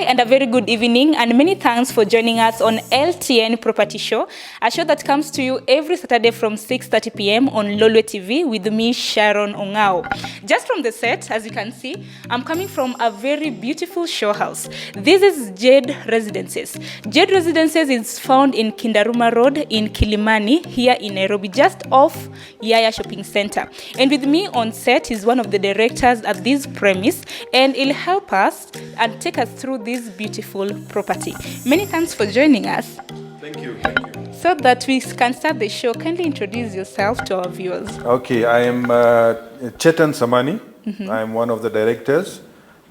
and a very good evening, and many thanks for joining us on LTN Property Show, a show that comes to you every Saturday from 6:30 p.m. on Lolwe Tv with me, Sharon Ongao. Just from the set, as you can see, I'm coming from a very beautiful show house. This is Jade Residences. Jade Residences is found in Kindaruma Road in Kilimani, here in Nairobi, just off Yaya Shopping Center. And with me on set is one of the directors at this premise, and he'll help us and take us through this beautiful property. Many thanks for joining us. Thank you. So that we can start the show, kindly introduce yourself to our viewers. Okay, I am Chetan Samani. I am one of the directors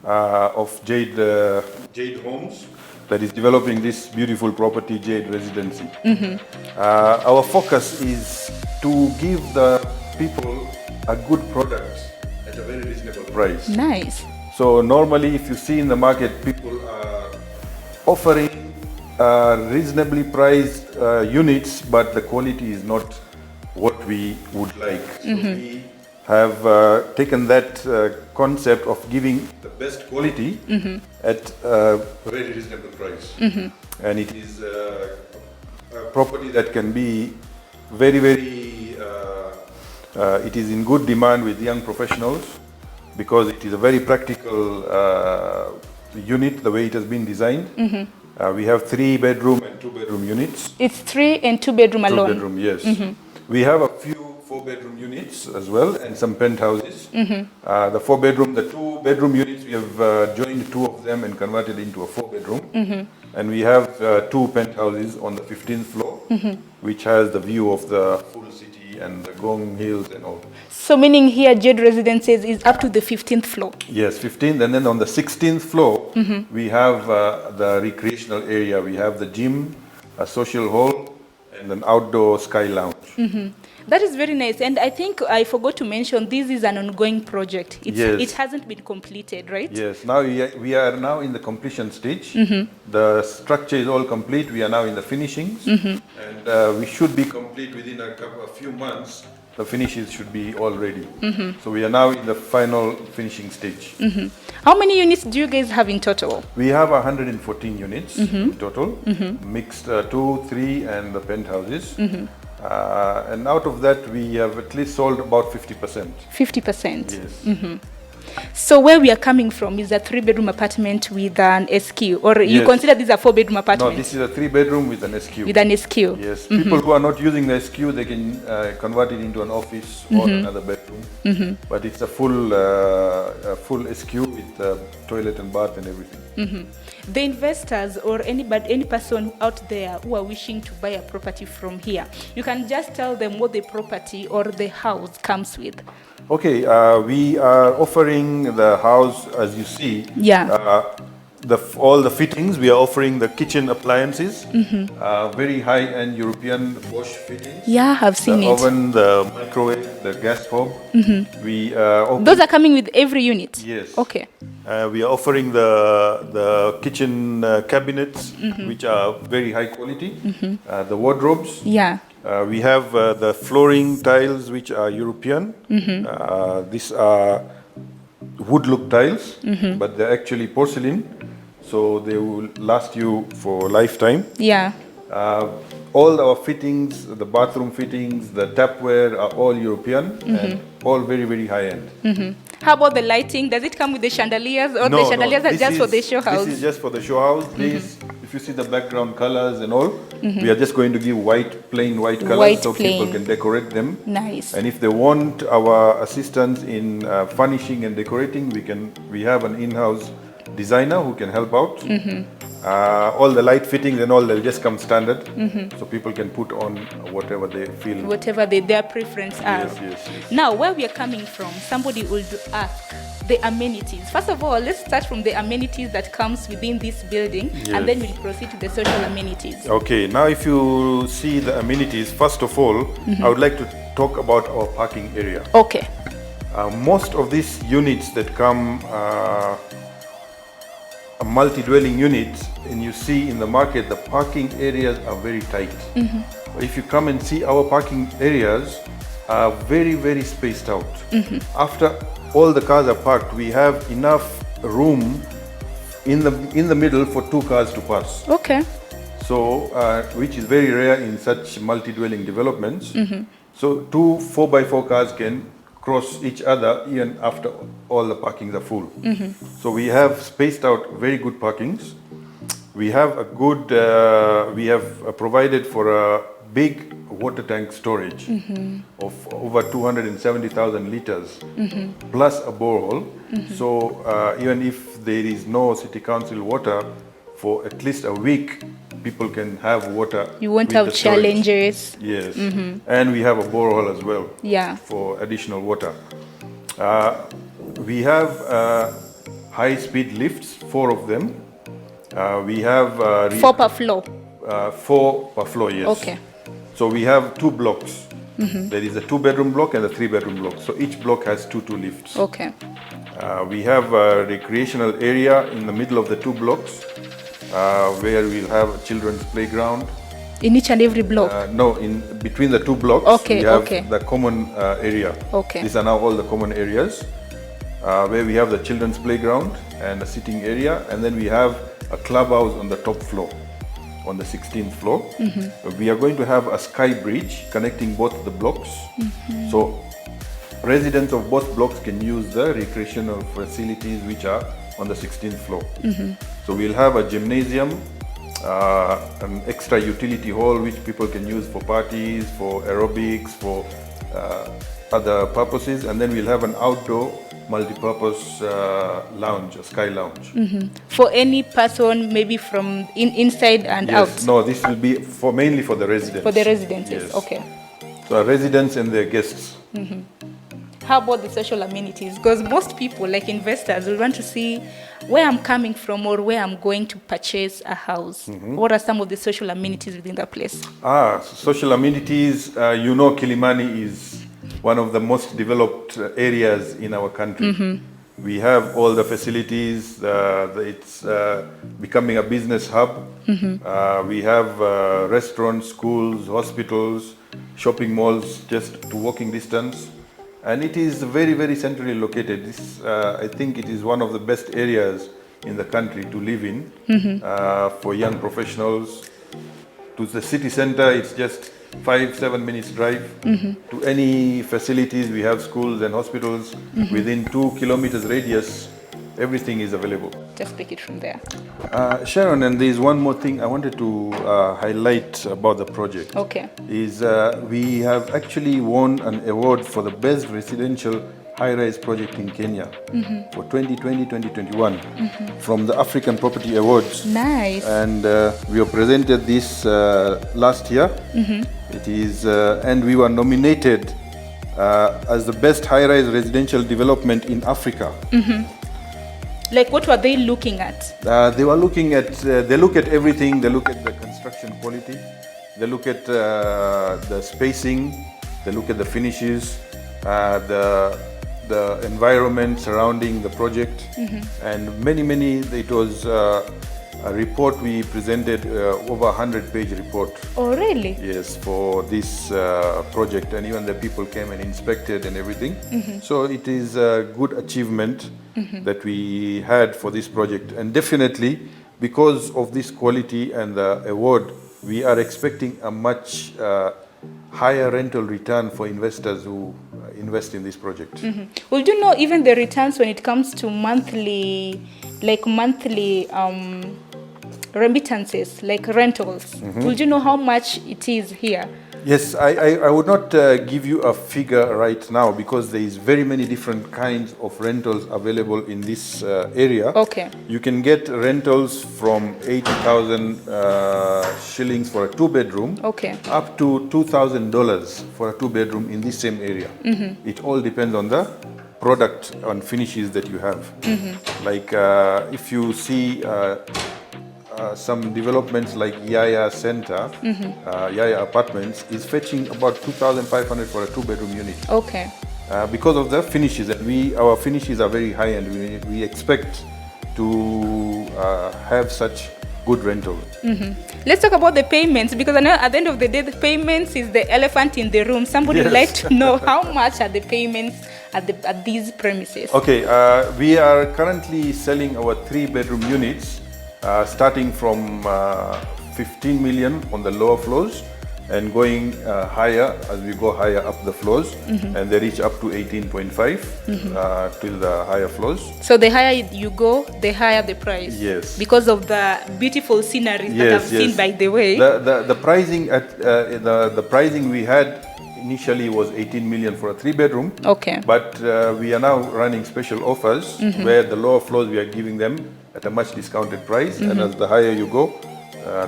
of Jade Homes that is developing this beautiful property, Jade Residency. Our focus is to give the people a good product at a very reasonable price. Nice. So normally if you see in the market, people are offering reasonably priced units, but the quality is not what we would like. So we have taken that concept of giving the best quality at a very reasonable price. And it is a property that can be very, it is in good demand with young professionals, because it is a very practical unit, the way it has been designed. We have 3-bedroom and 2-bedroom units. It's 3 and 2 bedroom alone. 2-bedroom, yes. We have a few 4-bedroom units as well, and some penthouses. The 4-bedroom, the 2-bedroom units, we have joined 2 of them and converted into a 4-bedroom. And we have 2 penthouses on the 15th floor, which has the view of the full city and the Gong Hills and all. So meaning here Jade Residences is up to the 15th floor? Yes, 15th, and then on the 16th floor, we have the recreational area. We have the gym, a social hall, and an outdoor sky lounge. That is very nice, and I think I forgot to mention this is an ongoing project. Yes. It hasn't been completed, right? Yes, now we are now in the completion stage. The structure is all complete. We are now in the finishings, and we should be complete within a few months. The finishes should be all ready. So we are now in the final finishing stage. How many units do you guys have in total? We have 114 units in total, mixed 2, 3, and the penthouses. And out of that, we have at least sold about 50%. 50%? Yes. So where we are coming from is a 3-bedroom apartment with an SQ, or you Yes. consider this a 4-bedroom apartment? No, this is a 3-bedroom with an SQ. With an SQ? Yes. People who are not using the SQ, they can convert it into an office or another bedroom. But it's a full SQ with toilet and bath and everything. The investors or any person out there who are wishing to buy a property from here, you can just tell them what the property or the house comes with. Okay, we are offering the house, as you see. Yeah. All the fittings. We are offering the kitchen appliances, very high-end European Bosch fittings. Yeah, I've seen The it. oven, the microwave, the gas hob. We Those are coming with every unit? Yes. Okay. We are offering the kitchen cabinets, which are very high quality. The wardrobes. Yeah. We have the flooring tiles, which are European. These are wood look tiles, but they're actually porcelain, so they will last you for a lifetime. Yeah. All our fittings, the bathroom fittings, the tapware are all European and all very, very high end. How about the lighting? Does it come with the chandeliers, or the chandeliers are just for the show house? This is just for the show house. If you see the background colors and all, we are just going to give plain white colors, White, so plain. people can decorate them. Nice. And if they want our assistance in furnishing and decorating, we have an in-house designer who can help out. All the light fittings and all, they'll just come standard, so people can put on whatever they feel. Whatever their preference are. Yes. Now, where we are coming from, somebody would ask the amenities. First of all, let's start from the amenities that comes within this building, and then we'll proceed to the social amenities. Okay, now if you see the amenities, first of all, I would like to talk about our parking area. Okay. Most of these units that come multi-dwelling units, and you see in the market, the parking areas are very tight. If you come and see our parking areas, are very, very spaced out. After all the cars are parked, we have enough room in the middle for 2 cars to pass. Okay. So, which is very rare in such multi-dwelling developments. So 2 4x4 cars can cross each other even after all the parkings are full. So we have spaced out very good parkings. We have a good, we have provided for a big water tank storage of over 270,000 liters plus a borehole. So even if there is no city council water, for at least a week, people can have water. You won't with have the storage. challenges. Yes, and we have a borehole as well. Yeah. For additional water. We have high-speed lifts, 4 of them. We have 4 per floor. 4 per floor, yes. Okay. So we have 2 blocks. There is a 2-bedroom block and a 3-bedroom block. So each block has 2 lifts. Okay. We have a recreational area in the middle of the 2 blocks where we'll have a children's playground. In each and every block? No, in between the 2 blocks, okay, we have the common area. Okay. These are now all the common areas where we have the children's playground and a sitting area, and then we have a clubhouse on the top floor, on the 16th floor. We are going to have a sky bridge connecting both the blocks. So residents of both blocks can use the recreational facilities which are on the 16th floor. So we'll have a gymnasium, an extra utility hall which people can use for parties, for aerobics, for other purposes, and then we'll have an outdoor multi-purpose lounge, a sky lounge. For any person, maybe from inside and out? No, this will be mainly for the residents. For the residences, yes. okay. So residents and their guests. How about the social amenities? Because most people, like investors, will want to see where I'm coming from or where I'm going to purchase a house. What are some of the social amenities within that place? Social amenities, Kilimani is one of the most developed areas in our country. We have all the facilities. It's becoming a business hub. We have restaurants, schools, hospitals, shopping malls just to walking distance. And it is very, very centrally located. This, I think it is one of the best areas in the country to live in for young professionals. To the city center, it's just 5-7 minutes drive. To any facilities, we have schools and hospitals within 2 kilometers radius. Everything is available. Just take it from there. Sharon, and there's one more thing I wanted to highlight about the project. Okay. Is we have actually won an award for the best residential high-rise project in Kenya for 2020-2021 from the African Property Awards. Nice. And we have presented this last year. It is, and we were nominated as the best high-rise residential development in Africa. Like, what were they looking at? They were looking at, they look at everything. They look at the construction quality. They look at the spacing. They look at the finishes, the environment surrounding the project, and many. It was a report we presented, over 100-page report. Oh, really? Yes, for this project, and even the people came and inspected and everything. So it is a good achievement that we had for this project, and definitely because of this quality and the award, we are expecting a much higher rental return for investors who invest in this project. Well, do you know even the returns when it comes to monthly remittances, like rentals? Would you know how much it is here? Yes, I would not give you a figure right now because there is very many different kinds of rentals available in this area. Okay. You can get rentals from 80,000 shillings for a 2-bedroom, Okay. up to $2,000 for a 2-bedroom in this same area. It all depends on the product and finishes that you have. Like if you see some developments like Yaya Center, Yaya Apartments is fetching about 2,500 for a 2-bedroom unit. Okay. Because of the finishes, and our finishes are very high, and we expect to have such good rental. Let's talk about the payments, because I know at the end of the day, the payments is the elephant in the room. Somebody would like to know how much are the payments at these premises? Okay, we are currently selling our 3-bedroom units, starting from 15 million on the lower floors and going higher as we go higher up the floors, and they reach up to 18.5 till the higher floors. So the higher you go, the higher the price. Yes. Because of the beautiful scenery that I've seen, by the way. The pricing at the pricing we had initially was 18 million for a 3-bedroom. Okay. But we are now running special offers where the lower floors we are giving them at a much discounted price, and as the higher you go,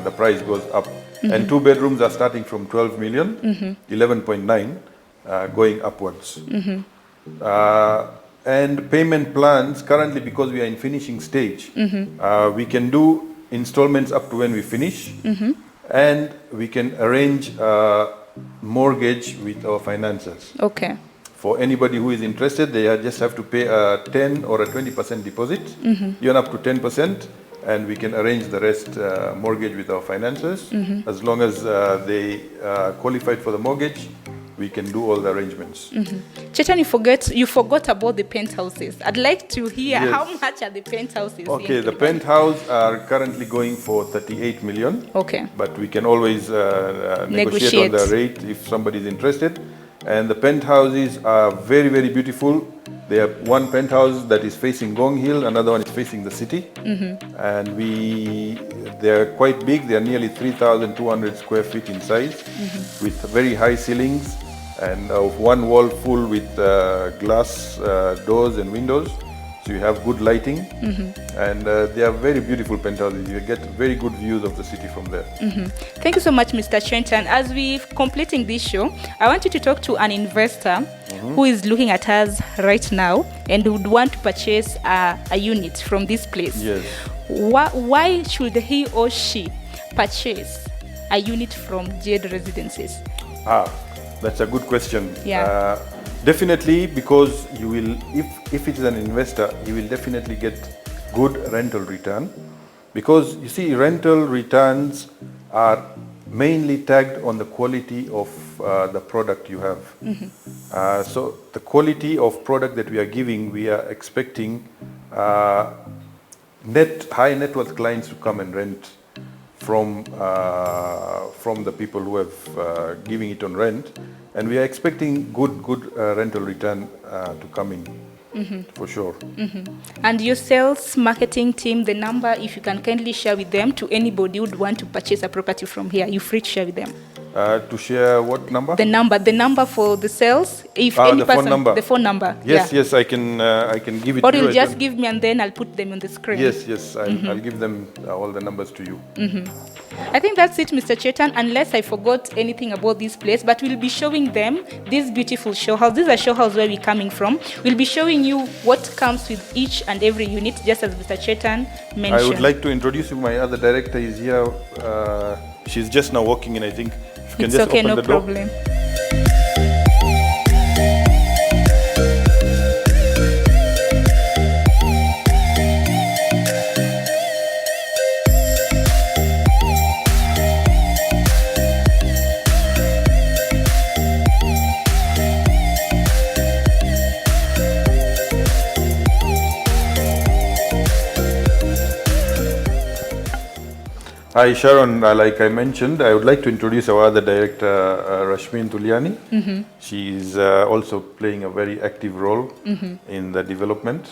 the price goes up. And 2 bedrooms are starting from 12 million, 11.9, going upwards. And payment plans, currently because we are in finishing stage, we can do installments up to when we finish, and we can arrange mortgage with our financiers. Okay. For anybody who is interested, they just have to pay a 10 or a 20% deposit, even up to 10%, and we can arrange the rest mortgage with our financiers. As long as they qualified for the mortgage, we can do all the arrangements. Chetan, you forgot about the penthouses. I'd like to hear how much are the penthouses? Okay, the penthouse are currently going for 38 million. Okay. But we can always negotiate on the rate if somebody is interested. And the penthouses are very, very beautiful. They have one penthouse that is facing Gong Hill, another one is facing the city. And they're quite big. They are nearly 3,200 square feet in size, with very high ceilings and one wall full with glass doors and windows. So you have good lighting, and they are very beautiful penthouses. You get very good views of the city from there. Thank you so much, Mr. Trenton. As we're completing this show, I want you to talk to an investor who is looking at us right now and would want to purchase a unit from this place. Yes. Why should he or she purchase a unit from Jade Residences? That's a good question. Yeah. Definitely, because you will, if it is an investor, you will definitely get good rental return, because you see, rental returns are mainly tagged on the quality of the product you have. So the quality of product that we are giving, we are expecting high net worth clients to come and rent from the people who have giving it on rent, and we are expecting good rental return to come in, for sure. And your sales marketing team, the number, if you can kindly share with them, to anybody who would want to purchase a property from here, you're free to share with them. To share what number? The number for the sales. If the phone number. The phone number. Yes, I can give it or to you. Or you'll just give me and then I'll put them on the screen. Yes, I'll give them all the numbers to you. I think that's it, Mr. Chetan, unless I forgot anything about this place, but we'll be showing them this beautiful show house. This is a show house where we're coming from. We'll be showing you what comes with each and every unit, just as Mr. Chetan mentioned. I would like to introduce you. My other director is here. She's just now walking in, I think. If you can It's just okay, open no the door. problem. Hi Sharon, like I mentioned, I would like to introduce our other director, Rashmin Tuliani. She is also playing a very active role in the development.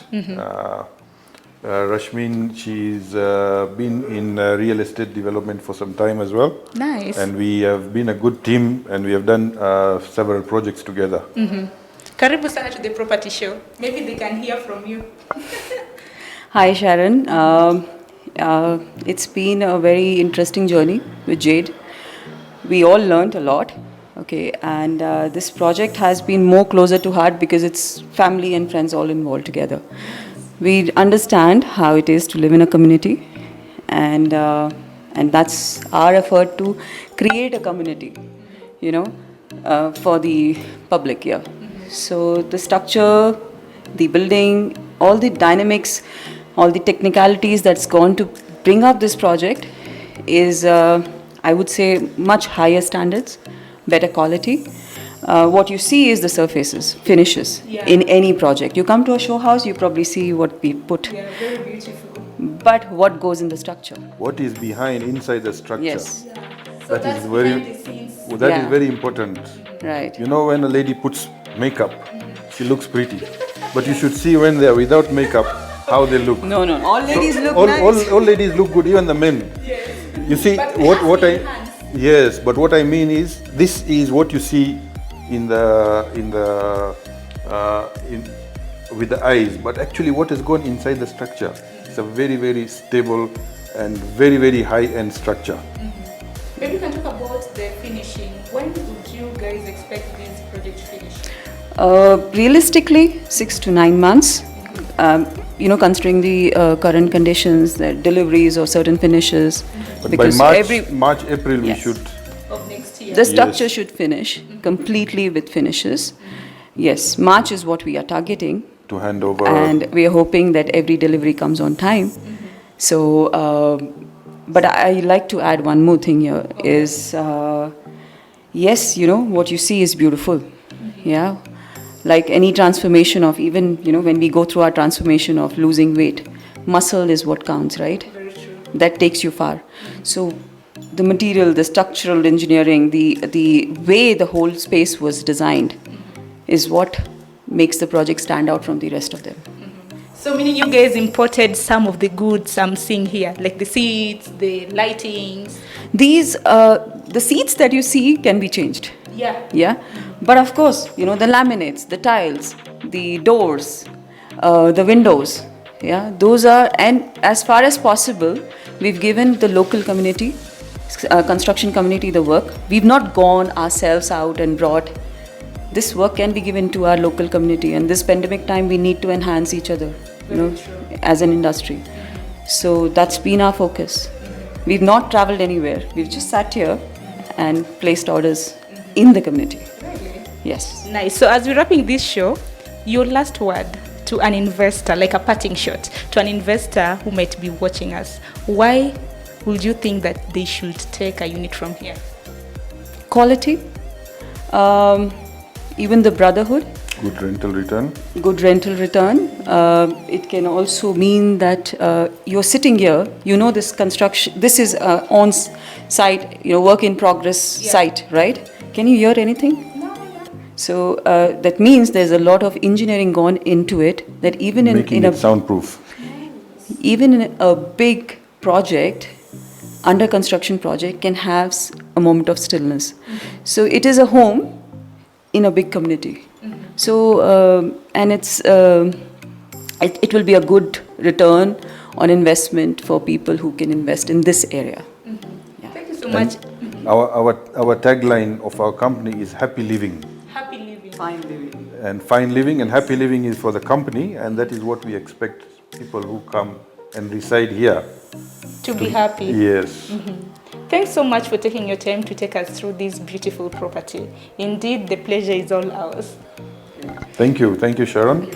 Rashmin, she's been in real estate development for some time as well. Nice. And we have been a good team, and we have done several projects together. Karibu sana to the property show. Maybe they can hear from you. Hi Sharon. It's been a very interesting journey with Jade. We all learned a lot, okay, and this project has been more closer to heart because it's family and friends all involved together. We understand how it is to live in a community, and that's our effort to create a community, for the public here. So the structure, the building, all the dynamics, all the technicalities that's gone to bring up this project is, I would say, much higher standards, better quality. What you see is the surfaces, finishes in any project. You come to a show house, you probably see what we put. Yeah, very beautiful. But what goes in the structure? What is behind inside the structure? Yes, So That is that's very- behind the scenes. That is Yeah. very important. right. You know, when a lady puts makeup, she looks pretty. But you should see when they are without makeup, how they look. No, no, all ladies look all, nice. all ladies look good, even the men. You see, But what I enhance. yes, but what I mean is, this is what you see in with the eyes. But actually, what has gone inside the structure? It's a very, very stable and very, very high-end structure. Maybe you can talk about the finishing. When would you guys expect this project finished? Realistically, 6 to 9 months. Considering the current conditions, the deliveries of certain finishes. But by March, April, we Yes. should. Of next year. The structure should finish completely with finishes. Yes, March is what we are targeting, To hand over. and we are hoping that every delivery comes on time. So, but I like to add one more thing here is, yes, what you see is beautiful. Yeah. Like any transformation of even, when we go through our transformation of losing weight, muscle is what counts, right? Very true. That takes you far. So the material, the structural engineering, the way the whole space was designed is what makes the project stand out from the rest of them. So meaning you guys imported some of the goods I'm seeing here, like the seats, the lightings. These, the seats that you see can be changed. Yeah. Yeah, but of course, the laminates, the tiles, the doors, the windows, yeah, those are, and as far as possible, we've given the local community, construction community the work. We've not gone ourselves out and brought. This work can be given to our local community, and this pandemic time we need to enhance each other, as an industry. So that's been our focus. We've not traveled anywhere. We've just sat here and placed orders in the community. Really? Yes. Nice. So as we're wrapping this show, your last word to an investor, like a parting shot, to an investor who might be watching us. Why would you think that they should take a unit from here? Quality, even the brotherhood, Good rental return. good rental return. It can also mean that you're sitting here, this construction, this is on site, work in progress site, right? Can you hear anything? No. So that means there's a lot of engineering gone into it, that even Making it soundproof. even in a big project, under construction project can have a moment of stillness. So it is a home in a big community. So and it will be a good return on investment for people who can invest in this area. Thank you so much. Our tagline of our company is happy living. Happy living. Fine living. And fine living and happy living is for the company, and that is what we expect people who come and reside here. To be happy. Yes. Thanks so much for taking your time to take us through this beautiful property. Indeed, the pleasure is all ours. Thank you, Sharon.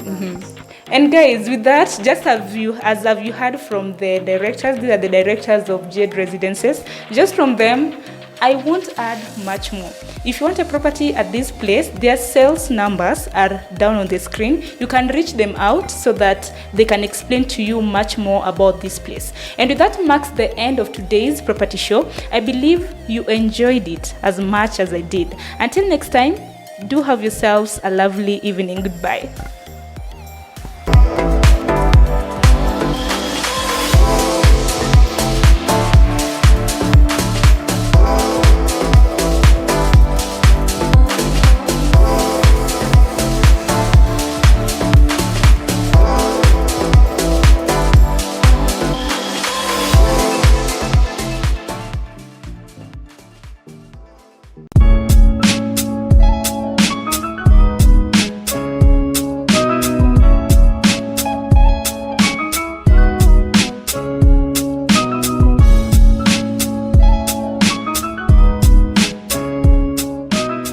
And guys, with that, just as you heard from the directors, these are the directors of Jade Residences. Just from them, I won't add much more. If you want a property at this place, their sales numbers are down on the screen. You can reach them out so that they can explain to you much more about this place. And with that marks the end of today's property show. I believe you enjoyed it as much as I did. Until next time, do have yourselves a lovely evening. Goodbye.